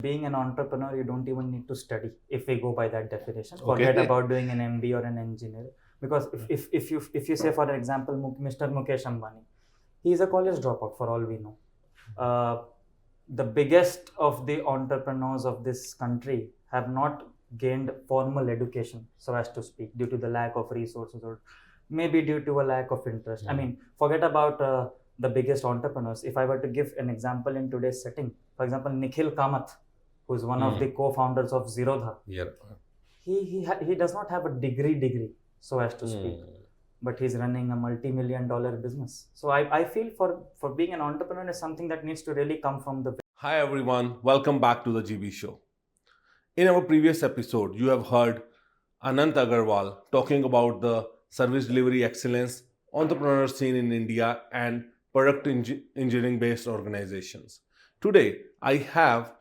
Being an entrepreneur, you don't even need to study if we go by that definition. Okay. Forget about doing an MBA or an engineer. Because if you say, for example, Mr. Mukesh Ambani, he is a college dropout for all we know. The biggest of the entrepreneurs of this country have not gained formal education, so as to speak, due to the lack of resources or maybe due to a lack of interest. I mean, forget about the biggest entrepreneurs. If I were to give an example in today's setting, for example, Nikhil Kamath, who is one of the co-founders of Zerodha, he does not have a degree, so as to speak, but he's running a multi-million-dollar business. So I feel for being an entrepreneur is something that needs to really come from the. Hi everyone, welcome back to the GB Show. In our previous episode, you have heard Ashwin Agarwal talking about the service delivery excellence, entrepreneur scene in India, and product engineering based organizations. Today, I have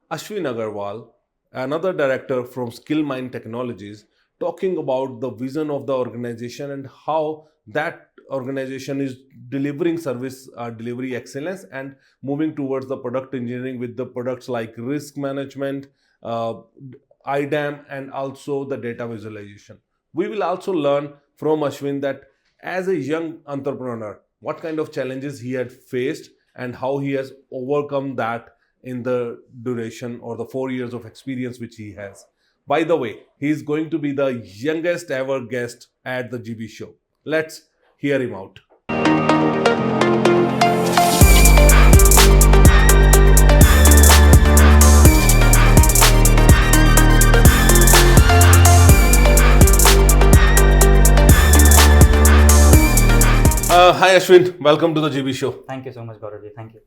Ashwin Agarwal, another director from Skillmine Technologies, talking about the vision of the organization and how that organization is delivering service delivery excellence and moving towards the product engineering with the products like risk management, IDAM, and also the data visualization. We will also learn from Ashwin that as a young entrepreneur, what kind of challenges he had faced and how he has overcome that in the duration or the 4 years of experience which he has. By the way, he is going to be the youngest ever guest at the GB Show. Let's hear him out. Hi Ashwin, welcome to the GB Show. Thank you so much, Gaurav. Thank you.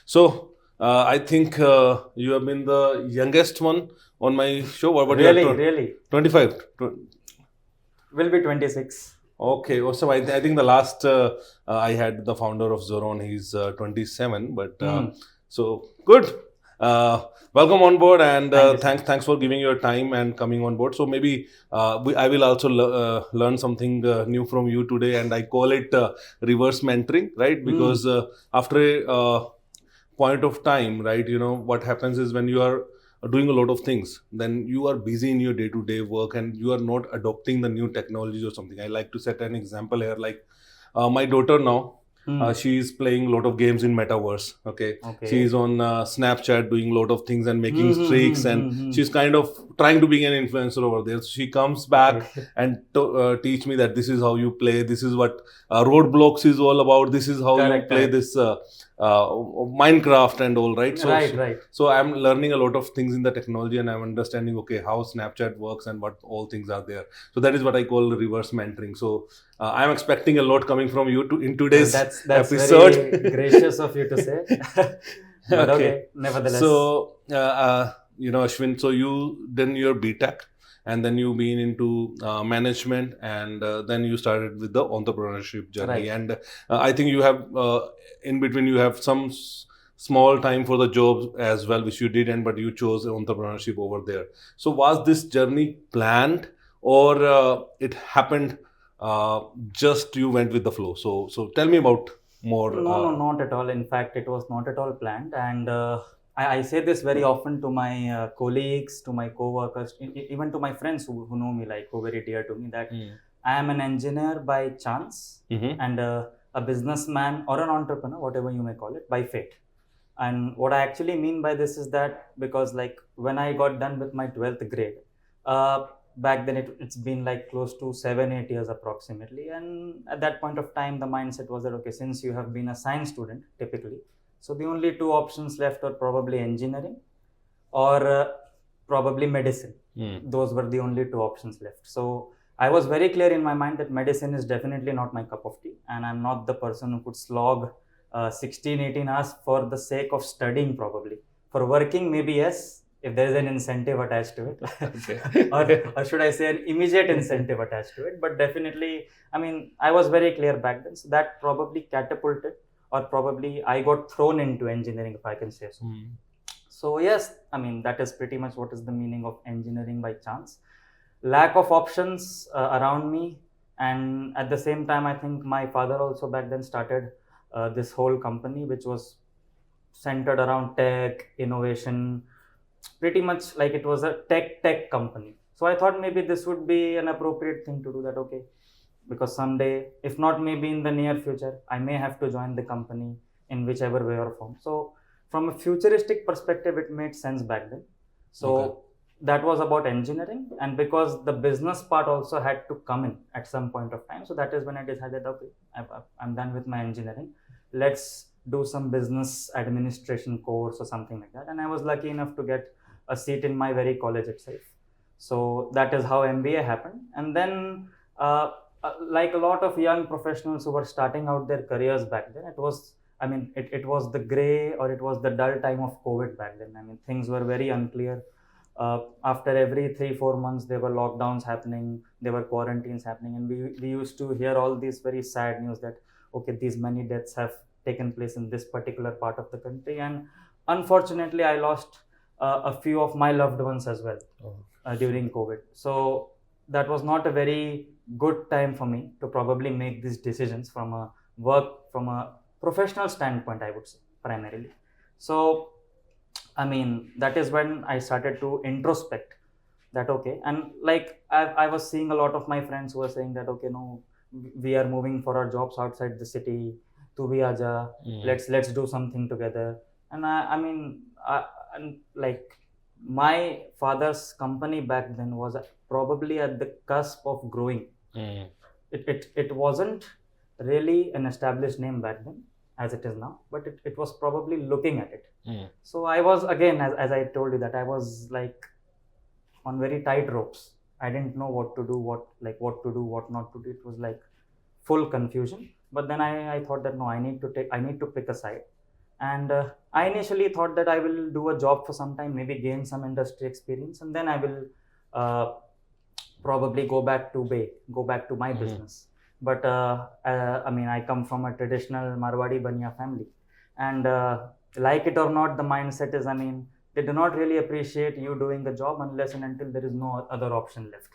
So, I think you have been the youngest one on my show. What Really? 25? Will be 26. Okay, awesome. I think the last I had the founder of Zoron, he's 27, but so good. Welcome on board, and thanks for giving your time and coming on board. So maybe I will also learn something new from you today, and I call it reverse mentoring, right? Because after a point of time, right, you know what happens is when you are doing a lot of things, then you are busy in your day-to-day work and you are not adopting the new technologies or something. I like to set an example here, like my daughter now, she is playing a lot of games in metaverse. Okay. She is on Snapchat doing a lot of things and making streaks, and she's kind of trying to be an influencer over there. So she comes back and teach me that this is how you play, this is what Roadblocks is all about, this is how you play this Minecraft and all, right? So, right. So I'm learning a lot of things in the technology, and I'm understanding, okay, how Snapchat works and what all things are there. So that is what I call reverse mentoring. So I'm expecting a lot coming from you in today's that's episode. Very gracious of you to say. But okay, nevertheless. So, Ashwin, so you done your BTech, and then you been into management, and then you started with the entrepreneurship journey. Right. And I think you have, in between, you have some small time for the jobs as well, which you did, but you chose entrepreneurship over there. So was this journey planned, or it happened just you went with the flow? So tell me about more. No, not at all. In fact, it was not at all planned. And I say this very often to my colleagues, to my co-workers, even to my friends who know me, like who are very dear to me, that I am an engineer by chance and a businessman or an entrepreneur, whatever you may call it, by fate. And what I actually mean by this is that because like when I got done with my 12th grade, back then it's been like close to 7-8 years approximately, and at that point of time the mindset was that okay, since you have been a science student typically, so the only two options left are probably engineering or probably medicine. Those were the only two options left. So I was very clear in my mind that medicine is definitely not my cup of tea, and I'm not the person who could slog 16-18 hours for the sake of studying. Probably for working, maybe yes, if there is an incentive attached to it, or should I say an immediate incentive attached to it. But definitely, I mean, I was very clear back then. So that probably catapulted, or probably I got thrown into engineering, if I can say so. So yes, I mean, that is pretty much what is the meaning of engineering by chance. Lack of options around me, and at the same time, I think my father also back then started this whole company, which was centered around tech, innovation, pretty much like it was a tech company. So I thought maybe this would be an appropriate thing to do, that okay, because someday, if not maybe in the near future, I may have to join the company in whichever way or form. So from a futuristic perspective, it made sense back then. So Okay. that was about engineering, and because the business part also had to come in at some point of time, so that is when I decided, okay, I'm done with my engineering, let's do some business administration course or something like that. And I was lucky enough to get a seat in my very college itself. So that is how MBA happened. And then like a lot of young professionals who were starting out their careers back then, it was, I mean, it was the gray, or it was the dull time of COVID back then. I mean, things were very unclear. After every 3-4 months, there were lockdowns happening, there were quarantines happening, and we used to hear all these very sad news that, okay, these many deaths have taken place in this particular part of the country. And unfortunately, I lost a few of my loved ones as well during COVID. So that was not a very good time for me to probably make these decisions from a professional standpoint, I would say, primarily. So I mean, that is when I started to introspect that, okay, and like I was seeing a lot of my friends who were saying that, okay, no, we are moving for our jobs outside the city, to bhi aaja, let's do something together. And I mean, and like my father's company back then was probably at the cusp of growing. It wasn't really an established name back then as it is now, but it was probably looking at it. So I was, again, as I told you, that I was like on very tight ropes. I didn't know what to do, what to do, what not to do. It was like full confusion. But then I thought that no, I need to pick a side. And I initially thought that I will do a job for some time, maybe gain some industry experience, and then I will probably go back to my business. But I mean, I come from a traditional Marwadi Banya family, and like it or not, the mindset is, I mean, they do not really appreciate you doing the job unless and until there is no other option left,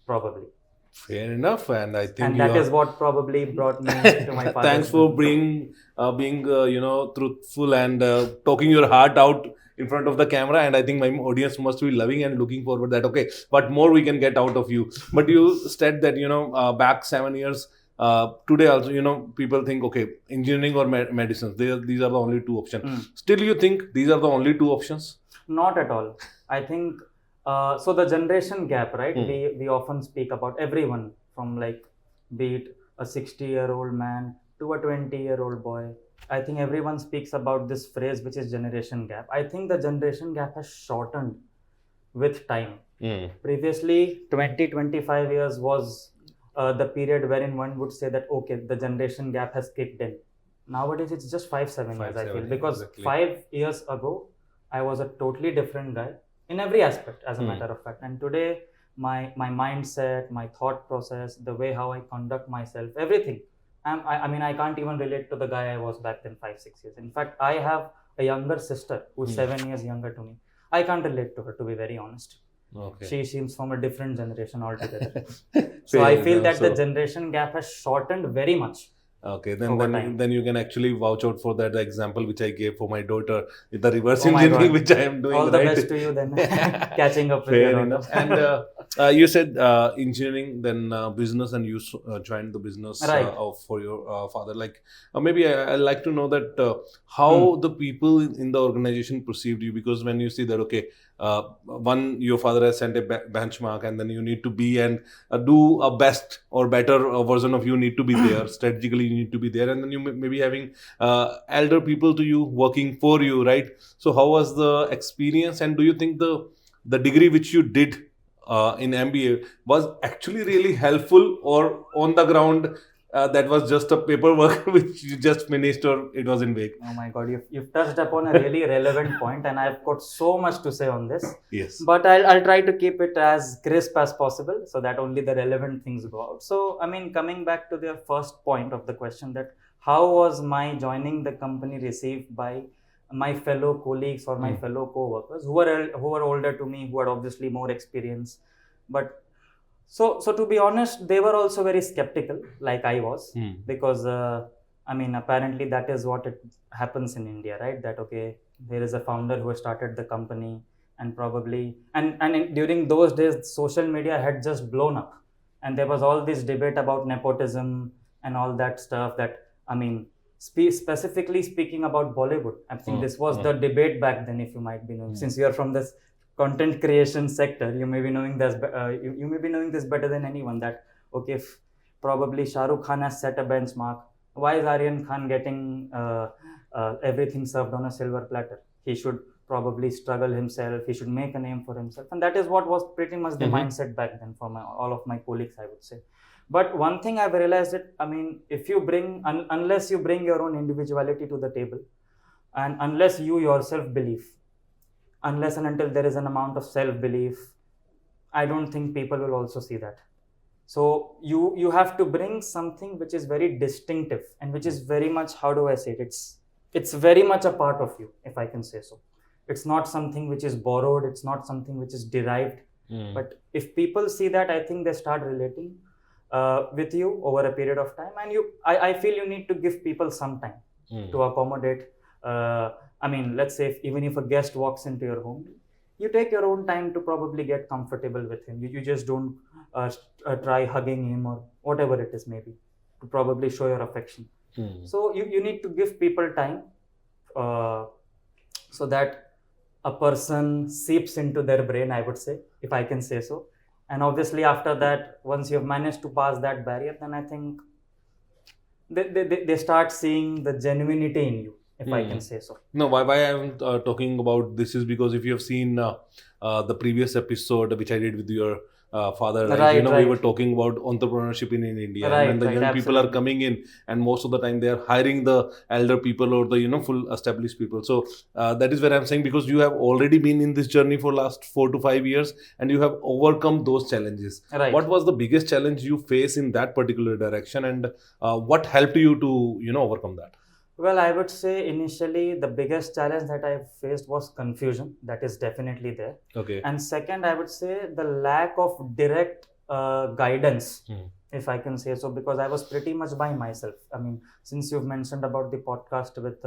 probably. Fair enough, and I think And that is what probably brought me to my father's thanks for business. being truthful and talking your heart out in front of the camera. And I think my audience must be loving and looking forward that, okay, what more we can get out of you. But you said that back 7 years. Today also, people think, okay, engineering or medicine, these are the only two options. Still, you think these are the only two options? Not at all. I think so. The generation gap, right? We often speak about everyone from, like, be it a 60-year-old man to a 20-year-old boy. I think everyone speaks about this phrase, which is generation gap. I think the generation gap has shortened with time. Previously, 20-25 years was the period wherein one would say that, okay, the generation gap has kicked in. Nowadays, it's just 5-7 years, I feel, because exactly. 5 years ago, I was a totally different guy in every aspect, as a matter of fact. And today, my mindset, my thought process, the way how I conduct myself, everything. I mean, I can't even relate to the guy I was back then 5-6 years. In fact, I have a younger sister who's 7 years younger to me. I can't relate to her, to be very honest. Okay. She seems from a different generation altogether. So I feel that the generation gap has shortened very much. Okay, then you can actually vouch out for that example which I gave for my daughter with the reverse engineering which I am doing. All the best to you then, catching up with your daughter. And you said engineering, then business, and you joined the business for your father. Like maybe I like to know that how the people in the organization perceived you, because when you see that, okay, your father has set a benchmark, and then you need to be and do a best or better version of you need to be there. Strategically, you need to be there, and then you may be having elder people to you working for you, right? So how was the experience, and do you think the degree which you did in MBA was actually really helpful, or on the ground that was just a paperwork which you just finished, or it was in vague? Oh my God, you've touched upon a really relevant point, and I've got so much to say on this. Yes. But I'll try to keep it as crisp as possible so that only the relevant things go out. So, I mean, coming back to the first point of the question, that how was my joining the company received by my fellow colleagues or my fellow co-workers who were older to me, who had obviously more experience. But so to be honest, they were also very skeptical, like I was, because I mean, apparently that is what it happens in India, right? That, okay, there is a founder who has started the company, and probably during those days social media had just blown up, and there was all this debate about nepotism and all that stuff. That I mean, specifically speaking about Bollywood, I think this was the debate back then. If you might be knowing, since you are from this content creation sector, you may be knowing this. You may be knowing this better than anyone. That okay, if probably Shah Rukh Khan has set a benchmark, why is Aryan Khan getting everything served on a silver platter? He should probably struggle himself. He should make a name for himself, and that is what was pretty much the mindset back then for all of my colleagues, I would say. But one thing I've realized that I mean, if you bring unless you bring your own individuality to the table, and unless you yourself believe, unless and until there is an amount of self-belief, I don't think people will also see that. So you have to bring something which is very distinctive and which is very much, how do I say it? It's very much a part of you, if I can say so. It's not something which is borrowed. It's not something which is derived. But if people see that, I think they start relating with you over a period of time. And I feel you need to give people some time to accommodate. I mean, let's say even if a guest walks into your home, you take your own time to probably get comfortable with him. You just don't try hugging him or whatever it is, maybe, to probably show your affection. So you need to give people time so that a person seeps into their brain, I would say, if I can say so. And obviously after that, once you've managed to pass that barrier, then I think they start seeing the genuinity in you, if I can say so. No, why I'm talking about this is because if you have seen the previous episode which I did with your father, right, we were talking about entrepreneurship in India, and the young people are coming in, and most of the time they are hiring the elder people or the full established people. So that is where I'm saying, because you have already been in this journey for last 4 to 5 years and you have overcome those challenges. What was the biggest challenge you face in that particular direction, and what helped you to overcome that? Well, I would say initially the biggest challenge that I faced was confusion. That is definitely there. Okay. And second, I would say the lack of direct guidance, if I can say so, because I was pretty much by myself. I mean, since you've mentioned about the podcast with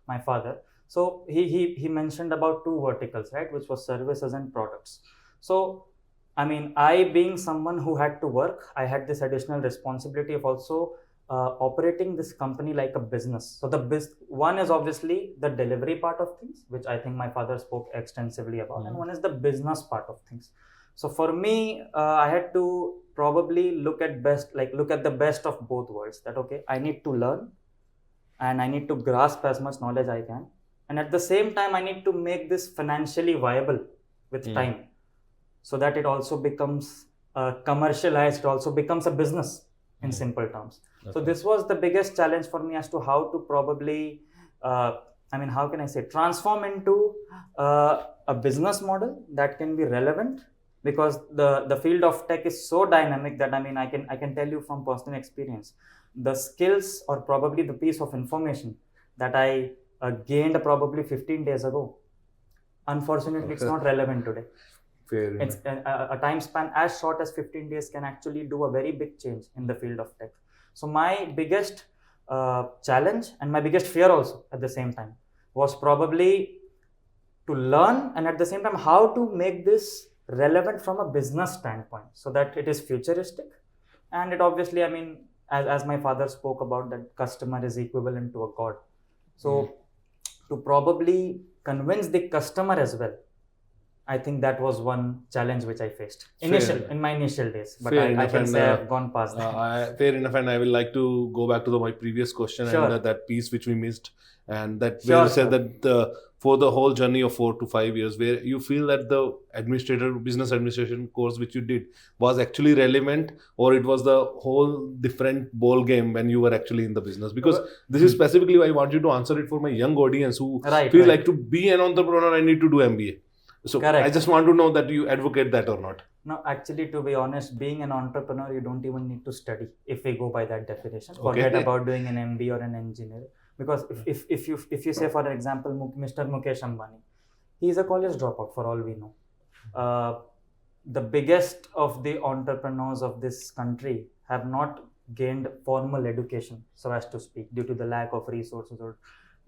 my father, so he mentioned about two verticals, right, which was services and products. So, I mean, I being someone who had to work, I had this additional responsibility of also operating this company like a business. So one is obviously the delivery part of things, which I think my father spoke extensively about, and one is the business part of things. So for me, I had to probably look at the best of both worlds. That okay, I need to learn and I need to grasp as much knowledge I can, and at the same time I need to make this financially viable with time, so that it also becomes commercialized, it also becomes a business in simple terms. Okay. So this was the biggest challenge for me as to how to probably, how can I say, transform into a business model that can be relevant, because the field of tech is so dynamic that I can tell you from personal experience, the skills or probably the piece of information that I gained probably 15 days ago, unfortunately, it's not relevant today. It's a time span as short as 15 days can actually do a very big change in the field of tech. So my biggest challenge and my biggest fear also at the same time was probably to learn, and at the same time how to make this relevant from a business standpoint, so that it is futuristic. And it obviously, as my father spoke about, that customer is equivalent to a god. So to probably convince the customer as well, I think that was one challenge which I faced in my initial days. But I can say I've gone past that. Fair enough, and I will like to go back to my previous question and that piece which we missed, and that where you said that for the whole journey of 4 to 5 years, where you feel that the business administration course which you did was actually relevant, or it was the whole different ball game when you were actually in the business? Because this is specifically why I want you to answer it for my young audience who feel like to be an entrepreneur, I need to do MBA. So I just want to know that you advocate that or not. No, actually, to be honest, being an entrepreneur, you don't even need to study, if we go by that definition. Forget about doing an MBA or an engineer. Because if you say, for example, Mr. Mukesh Ambani, he is a college dropout for all we know. The biggest of the entrepreneurs of this country have not gained formal education, so as to speak, due to the lack of resources or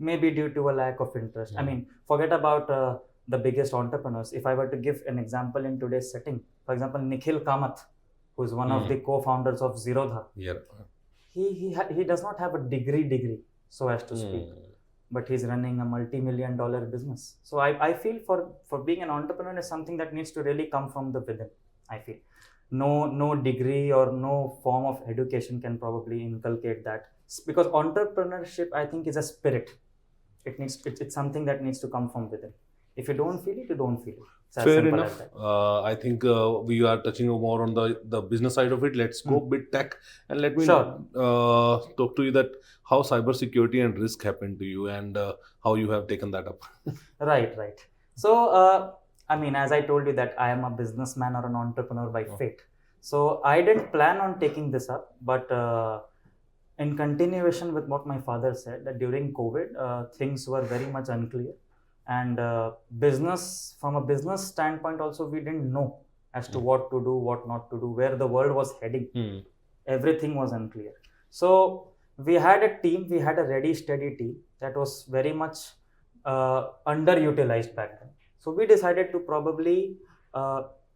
maybe due to a lack of interest. Forget about the biggest entrepreneurs. If I were to give an example in today's setting, for example, Nikhil Kamath, who is one of the co-founders of Zerodha, he does not have a degree, so as to speak, but he's running a multi-million-dollar business. So I feel for being an entrepreneur is something that needs to really come from the within. I feel no degree or no form of education can probably inculcate that, because entrepreneurship, I think, is a spirit. It's something that needs to come from within. If you don't feel it, you don't feel it. It's as Fair simple enough. as that. I think we are touching more on the business side of it. Let's go bit tech, and let me Sure. talk to you that how cybersecurity and risk happened to you, and how you have taken that up. Right. So, I mean, as I told you that I am a businessman or an entrepreneur by fate. So I didn't plan on taking this up, but in continuation with what my father said, that during COVID, things were very much unclear. And from a business standpoint also, we didn't know as to what to do, what not to do, where the world was heading. Everything was unclear. So we had a team, we had a ready, steady team that was very much underutilized back then. So we decided to probably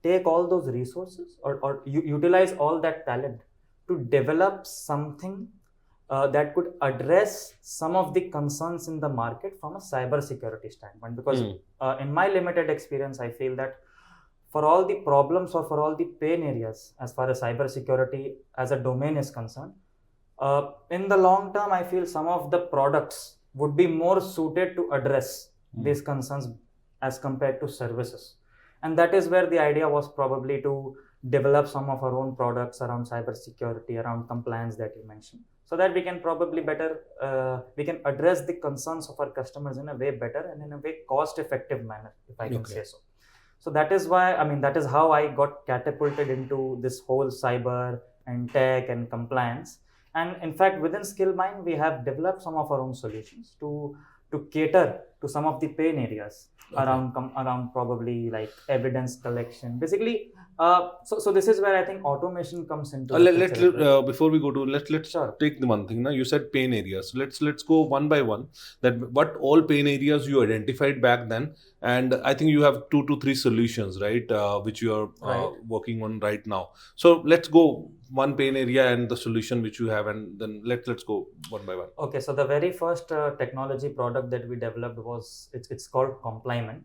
take all those resources or utilize all that talent to develop something that could address some of the concerns in the market from a cybersecurity standpoint. Because in my limited experience, I feel that for all the problems or for all the pain areas as far as cybersecurity as a domain is concerned, in the long term, I feel some of the products would be more suited to address these concerns as compared to services. And that is where the idea was probably to develop some of our own products around cybersecurity, around compliance that you mentioned, so that we can probably we can address the concerns of our customers in a way better and in a way cost-effective manner, if I can say so. So that is why, I mean, that is how I got catapulted into this whole cyber and tech and compliance. And in fact, within Skillmine, we have developed some of our own solutions to cater to some of the pain areas around probably like evidence collection. Basically, so this is where I think automation comes into the picture. Before we go to let's Sure. take the one thing. Now you said pain areas. So let's go one by one. That what all pain areas you identified back then, and I think you have 2 to 3 solutions, right? Which you are Right. working on right now. So let's go one pain area and the solution which you have, and then let's go one by one. Okay, so the very first technology product that we developed was it's called Complement.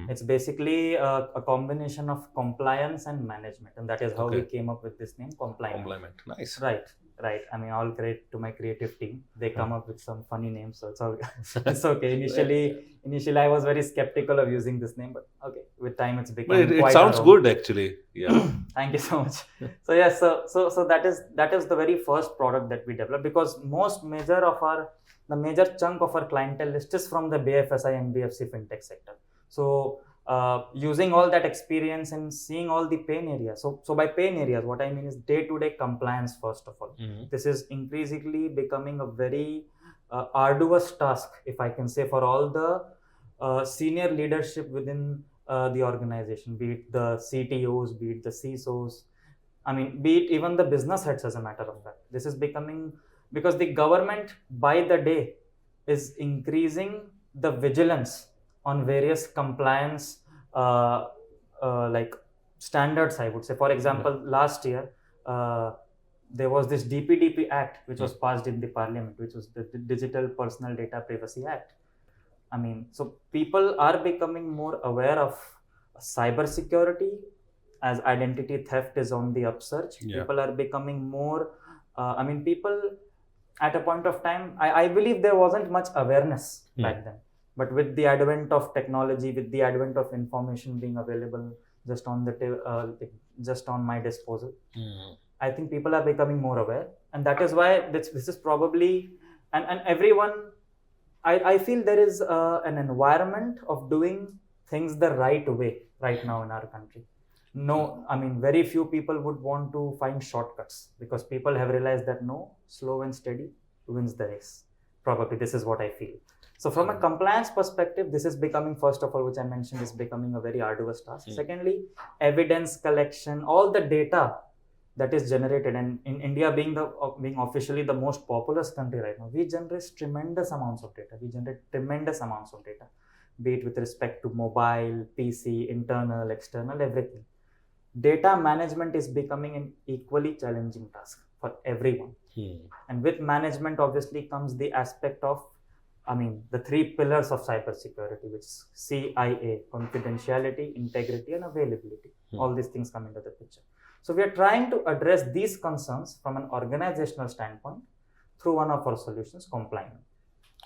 It's basically a combination of compliance and management, and that is how we came up with this name, Complement. Nice. Right. I mean, all credit to my creative team. They come up with some funny names, so it's all it's okay. Initially, I was very skeptical of using this name, but okay, with time, it's become. But it quite sounds our own. good, actually. Yeah. Thank you so much. So yes, so that is the very first product that we developed, because the major chunk of our clientele list is from the BFSI and BFC fintech sector. So using all that experience and seeing all the pain areas. So by pain areas, what I mean is day-to-day compliance. First of all, this is increasingly becoming a very arduous task, if I can say, for all the senior leadership within the organization, be it the CTOs, be it the CISOs, I mean, be it even the business heads, as a matter of fact. This is becoming, because the government by the day is increasing the vigilance on various compliance like standards, I would say. For example, last year, there was this DPDP Act, which was passed in the Parliament, which was the Digital Personal Data Privacy Act. I mean, so people are becoming more aware of cybersecurity, as identity theft is on the upsurge. People are becoming more, people at a point of time, I believe there wasn't much awareness back then. But with the advent of technology, with the advent of information being available just on just on my disposal, I think people are becoming more aware, and that is why this is probably and everyone. I feel there is an environment of doing things the right way right now in our country. No, I mean, very few people would want to find shortcuts, because people have realized that no, slow and steady wins the race. Probably this is what I feel. So from a compliance perspective, this is becoming, first of all, which I mentioned, is becoming a very arduous task. Secondly, evidence collection, all the data that is generated, and in India being officially the most populous country right now, we generate tremendous amounts of data. be it with respect to mobile, PC, internal, external, everything. Data management is becoming an equally challenging task for everyone. And with management, obviously, comes the aspect of, the three pillars of cybersecurity, which is CIA: confidentiality, integrity, and availability. All these things come into the picture. So we are trying to address these concerns from an organizational standpoint through one of our solutions, Compliant.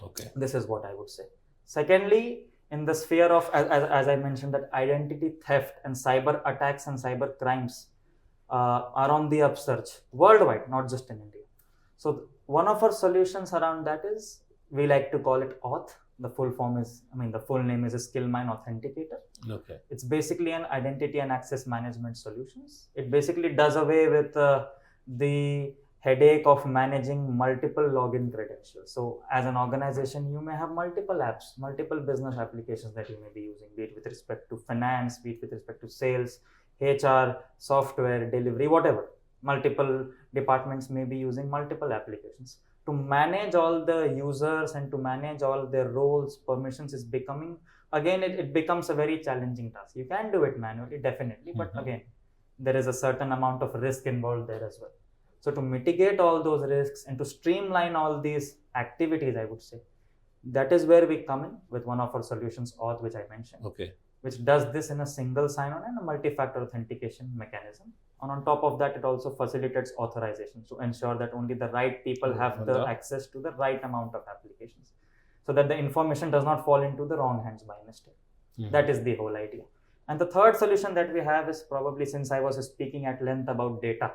Okay. This is what I would say. Secondly, in the sphere of, as I mentioned, that identity theft and cyber attacks and cyber crimes are on the upsurge worldwide, not just in India. So one of our solutions around that is, we like to call it Auth. The full form is, the full name is a Skillmine Authenticator. Okay. It's basically an identity and access management solutions. It basically does away with the headache of managing multiple login credentials. So as an organization, you may have multiple apps, multiple business applications that you may be using, be it with respect to finance, be it with respect to sales, HR, software, delivery, whatever. Multiple departments may be using multiple applications. To manage all the users and to manage all their roles, permissions is becoming, again, it becomes a very challenging task. You can do it manually, definitely, but again, there is a certain amount of risk involved there as well. So to mitigate all those risks and to streamline all these activities, I would say, that is where we come in with one of our solutions, Auth, which I mentioned, which does this in a single sign-on and a multi-factor authentication mechanism. And on top of that, it also facilitates authorization to ensure that only the right people have the access to the right amount of applications, so that the information does not fall into the wrong hands by mistake. That is the whole idea. And the third solution that we have is, probably, since I was speaking at length about data.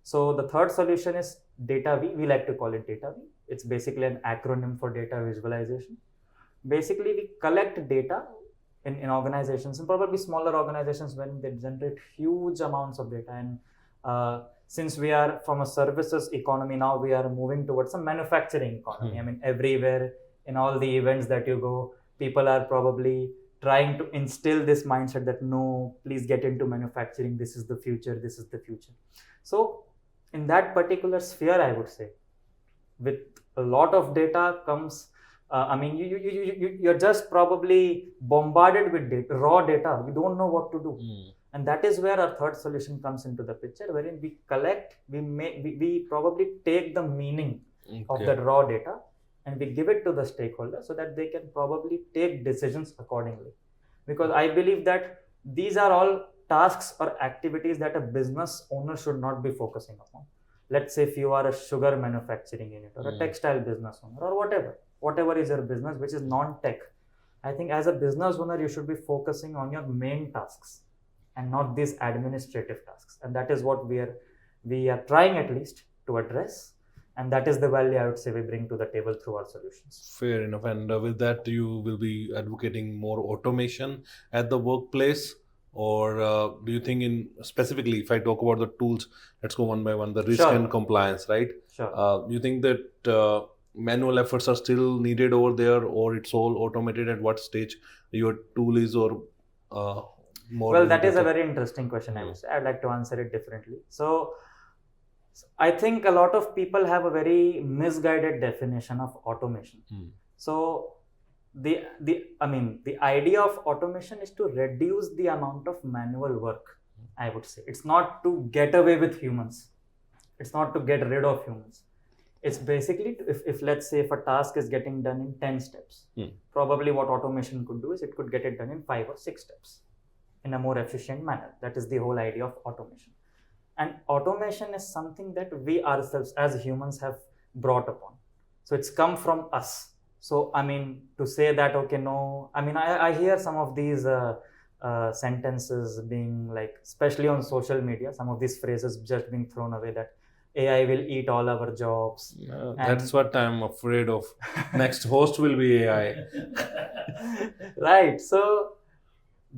So the third solution is DataV. We like to call it DataV. It's basically an acronym for data visualization. Basically, we collect data in organizations, and probably smaller organizations, when they generate huge amounts of data. And since we are from a services economy, now we are moving towards a manufacturing economy. Everywhere, in all the events that you go, people are probably trying to instill this mindset that, no, please get into manufacturing. This is the future. This is the future. So in that particular sphere, I would say, with a lot of data comes, you're just probably bombarded with data, raw data. You don't know what to do. And that is where our third solution comes into the picture, wherein we collect, we probably take the meaning of that raw data and we give it to the stakeholder so that they can probably take decisions accordingly. Because I believe that these are all tasks or activities that a business owner should not be focusing upon. Let's say if you are a sugar manufacturing unit or a textile business owner or whatever is your business which is non-tech, I think as a business owner, you should be focusing on your main tasks and not these administrative tasks. And that is what we are trying, at least, to address. And that is the value, I would say, we bring to the table through our solutions. Fair enough. And with that, you will be advocating more automation at the workplace? Or do you think, specifically, if I talk about the tools, let's go one by one, the risk and compliance, right? Sure. You think that manual efforts are still needed over there, or it's all automated? At what stage your tool is, or more? Well, that is a very interesting question, I would say. I'd like to answer it differently. So I think a lot of people have a very misguided definition of automation. So the idea of automation is to reduce the amount of manual work, I would say. It's not to get away with humans. It's not to get rid of humans. It's basically, if let's say if a task is getting done in 10 steps, probably what automation could do is it could get it done in 5 or 6 steps in a more efficient manner. That is the whole idea of automation. And automation is something that we ourselves as humans have brought upon. So it's come from us. So, to say that, okay, no, I hear some of these sentences being like, especially on social media, some of these phrases just being thrown away, that AI will eat all our jobs. That's what I'm afraid of. Next host will be AI. Right. So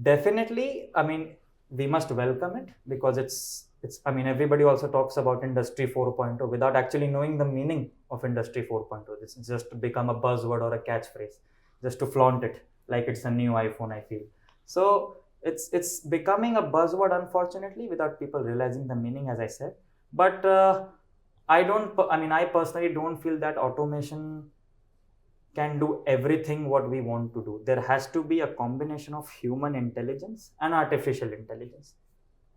definitely, we must welcome it, because it's everybody also talks about Industry 4.0 without actually knowing the meaning of Industry 4.0. It's just become a buzzword or a catchphrase just to flaunt it like it's a new iPhone, I feel. So it's becoming a buzzword, unfortunately, without people realizing the meaning, as I said. But I personally don't feel that automation can do everything what we want to do. There has to be a combination of human intelligence and artificial intelligence.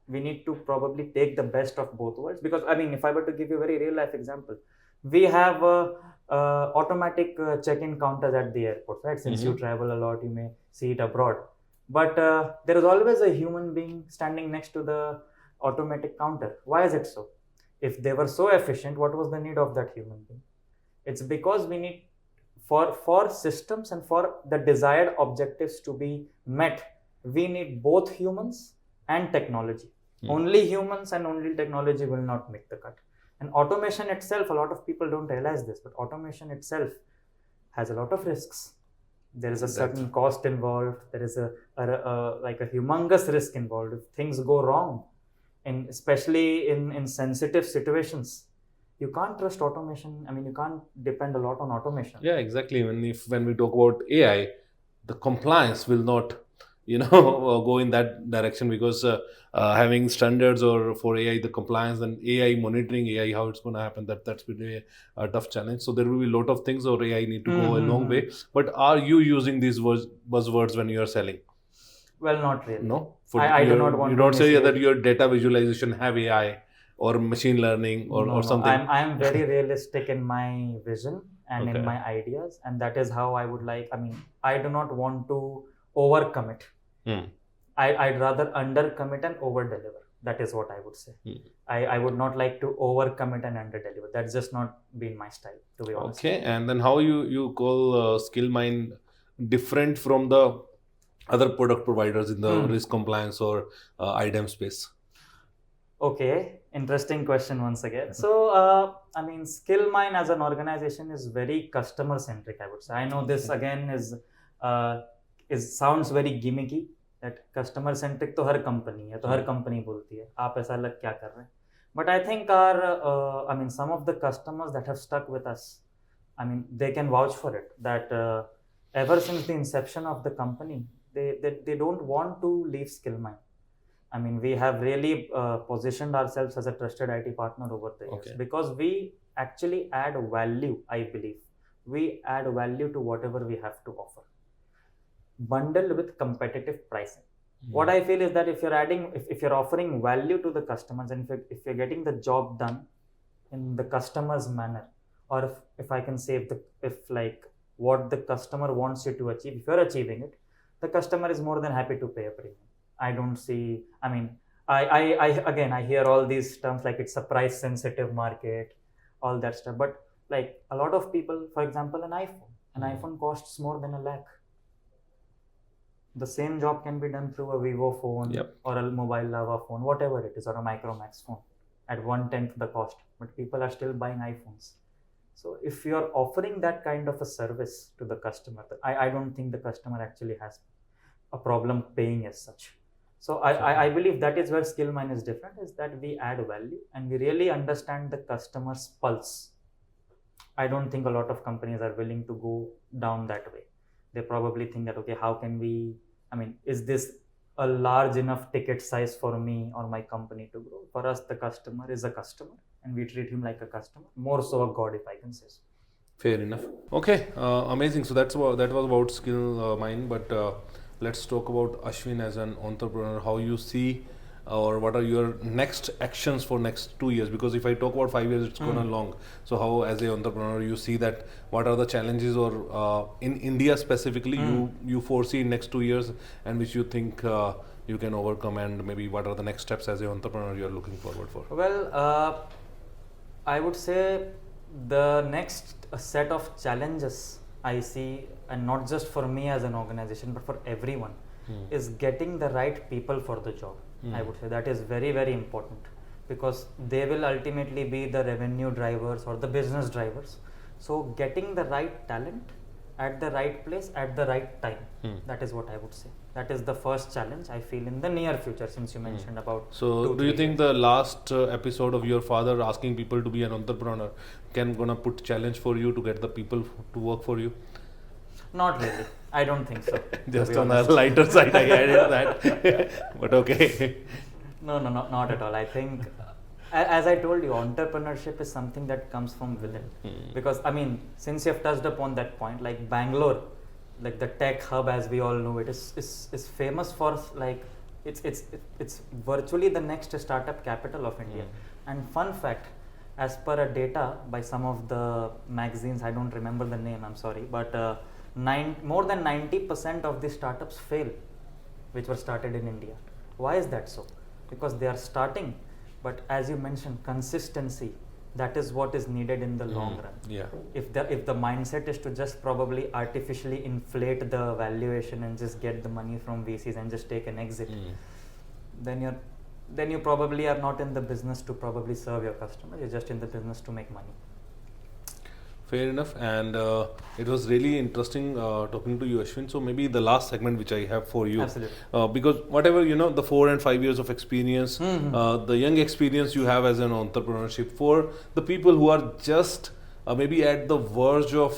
We need to probably take the best of both worlds, because I mean, if I were to give you a very real life example, we have automatic check-in counters at the airport, right? Since you travel a lot, you may see it abroad, but there is always a human being standing next to the automatic counter. Why is it so? If they were so efficient, what was the need of that human being? It's because we need, for systems and for the desired objectives to be met, we need both humans and technology. Only humans and only technology will not make the cut. And automation itself, a lot of people don't realize this, but automation itself has a lot of risks. There is a certain cost involved. There is a humongous risk involved. If things go wrong, and especially in sensitive situations, you can't trust automation. I mean, you can't depend a lot on automation. Yeah, exactly. When we talk about AI, the compliance will not, go in that direction, because having standards or for AI, the compliance and AI monitoring AI, how it's going to happen, that's been a tough challenge. So there will be a lot of things, or AI need to go a long way. But are you using these buzzwords when you are selling? Well, not really. No, I do not want. You don't say that your data visualization have AI or machine learning or something. I'm very realistic in my vision and in my ideas, and that is how I would like. I mean, I do not want to overcommit. I'd rather undercommit and overdeliver. That is what I would say. I would not like to overcommit and underdeliver. That's just not been my style, to be honest. Okay, and then how you call Skillmine different from the other product providers in the risk compliance or IDEM space? Okay, interesting question once again. So, I mean, Skillmine as an organization is very customer centric, I would say. I know this again is sounds very gimmicky, that customer centric तो हर company है, तो हर company बोलती है, आप ऐसा लग क्या कर रहे हैं? But I think some of the customers that have stuck with us, I mean, they can vouch for it, that ever since the inception of the company, they don't want to leave Skillmine. I mean, we have really positioned ourselves as a trusted IT partner over the years, because we actually add value, I believe. We add value to whatever we have to offer, bundled with competitive pricing. What I feel is that if you're offering value to the customers, and if you're getting the job done in the customer's manner, or if I can say, if what the customer wants you to achieve, if you're achieving it, the customer is more than happy to pay a premium. I don't see, I mean, I hear all these terms like it's a price sensitive market, all that stuff. But like a lot of people, for example, an iPhone costs more than $1 lakh. The same job can be done through a Vivo phone or a mobile lava phone, whatever it is, or a Micromax phone at 1/10 the cost. But people are still buying iPhones. So if you're offering that kind of a service to the customer, I don't think the customer actually has a problem paying as such. So I believe that is where Skillmine is different, is that we add value and we really understand the customer's pulse. I don't think a lot of companies are willing to go down that way. They probably think that, okay, how can we, I mean, is this a large enough ticket size for me or my company to grow? For us, the customer is a customer and we treat him like a customer, more so a god, if I can say so. Fair enough. Okay, amazing. So that was about Skillmine, but let's talk about Ashwin as an entrepreneur. How you see, or what are your next actions for next 2 years? Because if I talk about 5 years, it's gonna long. So how, as an entrepreneur, you see that what are the challenges, or in India specifically, you foresee in next 2 years, and which you think you can overcome, and maybe what are the next steps as an entrepreneur you are looking forward for? Well, I would say the next set of challenges I see, and not just for me as an organization, but for everyone, is getting the right people for the job. I would say that is very, very important, because they will ultimately be the revenue drivers or the business drivers. So getting the right talent at the right place at the right time, that is what I would say. That is the first challenge I feel in the near future, since you mentioned about. So do you think the last episode of your father asking people to be an entrepreneur gonna put challenge for you to get the people to work for you? Not really. I don't think so. Just on the lighter side, I added that. But okay. No, not at all. I think as I told you, entrepreneurship is something that comes from within. Because I mean, since you have touched upon that point, like Bangalore, like the tech hub as we all know it, is famous for like it's virtually the next startup capital of India. And fun fact, as per a data by some of the magazines, I don't remember the name, I'm sorry, but more than 90% of the startups fail, which were started in India. Why is that so? Because they are starting, but as you mentioned, consistency, that is what is needed in the long run. Yeah. If the mindset is to just probably artificially inflate the valuation and just get the money from VCs and just take an exit, then you probably are not in the business to probably serve your customer. You're just in the business to make money. Fair enough. And it was really interesting talking to you, Ashwin. So maybe the last segment which I have for you. Absolutely. Because whatever, the 4 and 5 years of experience, the young experience you have as an entrepreneurship, for the people who are just maybe at the verge of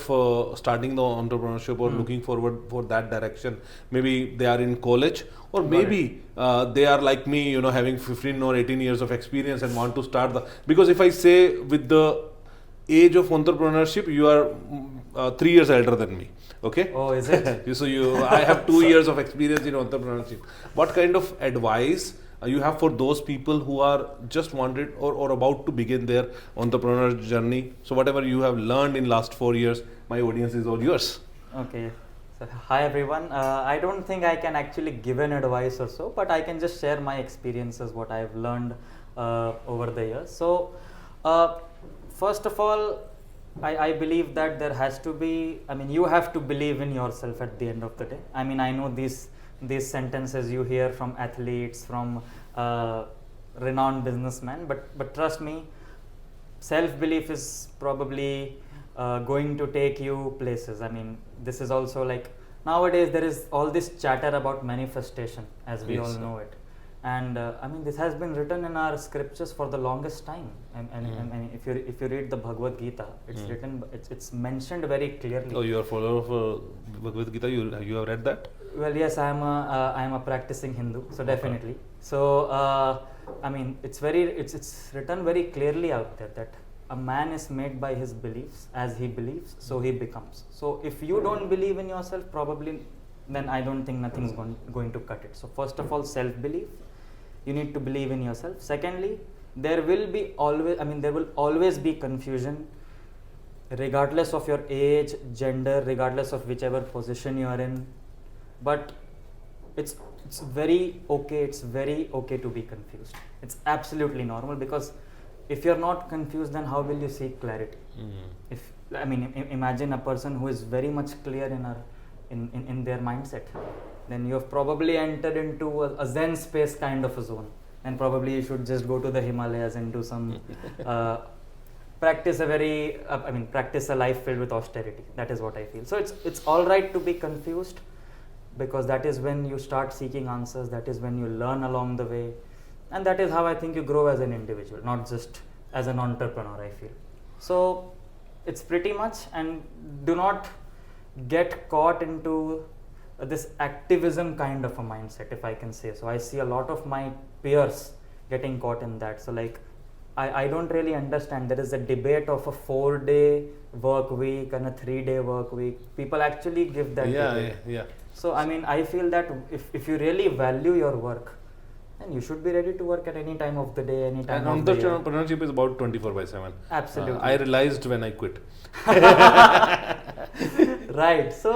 starting the entrepreneurship or looking forward for that direction, maybe they are in college, or maybe they are like me, having 15 or 18 years of experience and want to start because if I say with the age of entrepreneurship, you are 3 years elder than me. Okay. Oh, is it? So I have 2 years of experience in entrepreneurship. What kind of advice you have for those people who are just wanted or about to begin their entrepreneur journey? So whatever you have learned in last 4 years, my audience is all yours. Okay. So hi everyone. I don't think I can actually give an advice or so, but I can just share my experiences, what I've learned over the years. So first of all, I believe that there has to be, you have to believe in yourself at the end of the day. I know these sentences you hear from athletes, from renowned businessmen, but trust me, self-belief is probably going to take you places. This is also like, nowadays there is all this chatter about manifestation, as we all know it. And this has been written in our scriptures for the longest time. And if you read the Bhagavad Gita, it's written, it's mentioned very clearly. Oh, you are a follower of Bhagavad Gita. You have read that? Well, yes, I am a practicing Hindu, so definitely. Okay. So it's written very clearly out there that a man is made by his beliefs. As he believes, so he becomes. So if you don't believe in yourself, probably then I don't think nothing's going to cut it. So first of all, self-belief. You need to believe in yourself. Secondly, there will always be confusion, regardless of your age, gender, regardless of whichever position you are in. But it's very okay. It's very okay to be confused. It's absolutely normal, because if you're not confused, then how will you seek clarity? Imagine a person who is very much clear in their mindset. Then you have probably entered into a Zen space kind of a zone. And probably you should just go to the Himalayas and do some practice a life filled with austerity. That is what I feel. So it's all right to be confused, because that is when you start seeking answers. That is when you learn along the way, and that is how I think you grow as an individual, not just as an entrepreneur, I feel. So it's pretty much, and do not get caught into this activism kind of a mindset, if I can say so. I see a lot of my peers getting caught in that. So like, I don't really understand. There is a debate of a 4-day work week and a 3-day work week. People actually give that debate. Yeah. So I feel that if you really value your work, then you should be ready to work at any time of the day, any time of the year. Entrepreneurship is about 24/7. Absolutely. I realized when I quit. Right. So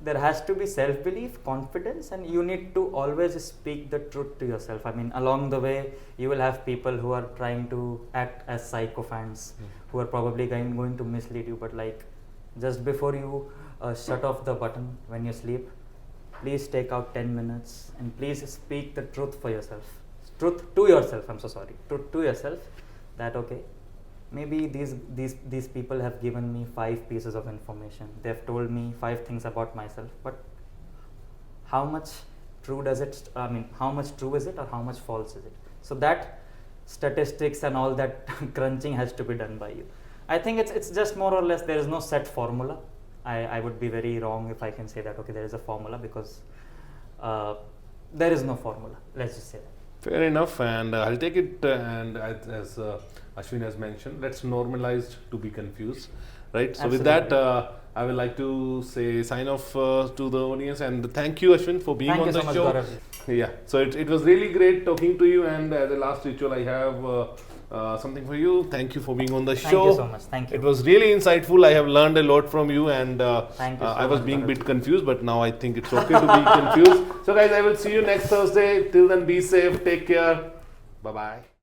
there has to be self-belief, confidence, and you need to always speak the truth to yourself. Along the way, you will have people who are trying to act as sycophants, who are probably going to mislead you. But like, just before you shut off the button when you sleep, please take out 10 minutes and please speak the truth for yourself. Truth to yourself. Truth to yourself. That okay, maybe these people have given me 5 pieces of information. They have told me 5 things about myself, but how much true is it, or how much false is it? So that statistics and all that crunching has to be done by you. I think it's just more or less, there is no set formula. I would be very wrong if I can say that okay, there is a formula, because there is no formula. Let's just say that. Fair enough, and I'll take it. And as Ashwin has mentioned, let's normalize to be confused, right? So with that, I would like to say sign off to the audience, and thank you, Ashwin, for being on the so much, show. Gaurav. Yeah, so it was really great talking to you. And as a last ritual, I have something for you. Thank you for being on the show. Thank you so much. Thank you. It was really insightful. I have learned a lot from you, and Thank you so I was much, being a Gaurav. bit confused, but now I think it's okay to be confused. So, guys, I will see you next Thursday. Till then, be safe. Take care. Bye bye.